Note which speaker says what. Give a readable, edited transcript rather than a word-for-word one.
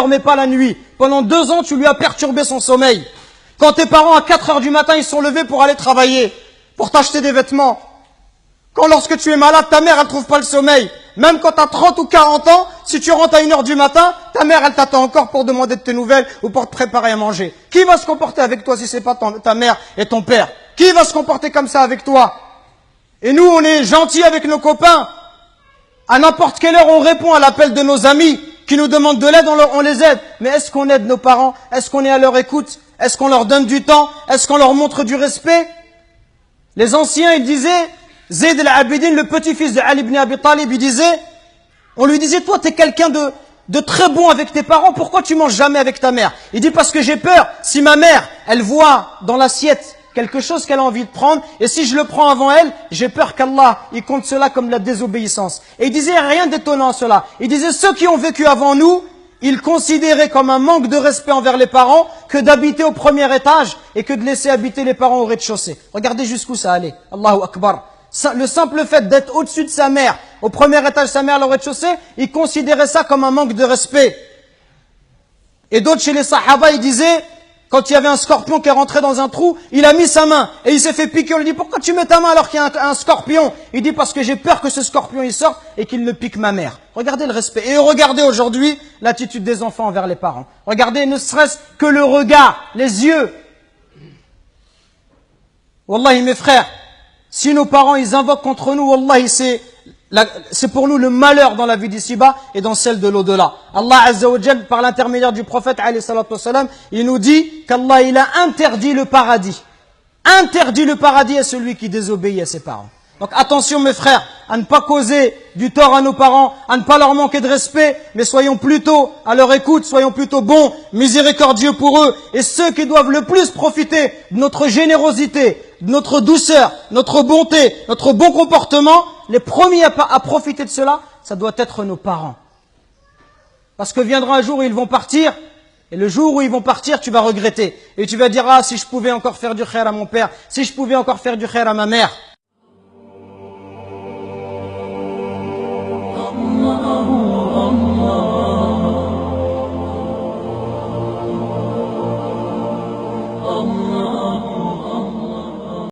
Speaker 1: dormait pas la nuit. Pendant 2 ans, tu lui as perturbé son sommeil. Quand tes parents, à 4 heures du matin, ils sont levés pour aller travailler, pour t'acheter des vêtements. Quand lorsque tu es malade, ta mère, elle trouve pas le sommeil. Même quand tu as 30 ou 40 ans, si tu rentres à 1 heure du matin, ta mère, elle t'attend encore pour demander de tes nouvelles ou pour te préparer à manger. Qui va se comporter avec toi si c'est pas ta mère et ton père? Qui va se comporter comme ça avec toi? Et nous, on est gentils avec nos copains. À n'importe quelle heure, on répond à l'appel de nos amis qui nous demandent de l'aide, on les aide. Mais est-ce qu'on aide nos parents? Est-ce qu'on est à leur écoute? Est-ce qu'on leur donne du temps? Est-ce qu'on leur montre du respect? Les anciens, ils disaient, Zayd al-Abidin, le petit-fils de Ali ibn Abi Talib, on lui disait, toi, t'es quelqu'un de très bon avec tes parents, pourquoi tu manges jamais avec ta mère? Il dit, parce que j'ai peur, si ma mère, elle voit dans l'assiette quelque chose qu'elle a envie de prendre, et si je le prends avant elle, j'ai peur qu'Allah, il compte cela comme de la désobéissance. Et il disait rien d'étonnant à cela. Il disait, ceux qui ont vécu avant nous, ils considéraient comme un manque de respect envers les parents que d'habiter au premier étage et que de laisser habiter les parents au rez-de-chaussée. Regardez jusqu'où ça allait. Allahu Akbar. Le simple fait d'être au-dessus de sa mère, au premier étage, sa mère au rez-de-chaussée, ils considéraient ça comme un manque de respect. Et d'autres chez les Sahaba, ils disaient, quand il y avait un scorpion qui est rentré dans un trou, il a mis sa main et il s'est fait piquer. On lui dit, pourquoi tu mets ta main alors qu'il y a un scorpion? Il dit, parce que j'ai peur que ce scorpion il sorte et qu'il ne pique ma mère. Regardez le respect. Et regardez aujourd'hui l'attitude des enfants envers les parents. Regardez ne serait-ce que le regard, les yeux. Wallahi mes frères, si nos parents ils invoquent contre nous, wallahi c'est pour nous le malheur dans la vie d'ici-bas et dans celle de l'au-delà. Allah Azza wa Jal, par l'intermédiaire du prophète alayhi salatu wassalam, il nous dit qu'Allah il a interdit le paradis. Interdit le paradis à celui qui désobéit à ses parents. Donc attention mes frères, à ne pas causer du tort à nos parents, à ne pas leur manquer de respect, mais soyons plutôt à leur écoute, soyons plutôt bons, miséricordieux pour eux. Et ceux qui doivent le plus profiter de notre générosité, de notre douceur, notre bonté, notre bon comportement, les premiers à profiter de cela, ça doit être nos parents. Parce que viendra un jour où ils vont partir, et le jour où ils vont partir, tu vas regretter. Et tu vas dire, ah, si je pouvais encore faire du khair à mon père, si je pouvais encore faire du khair à ma mère.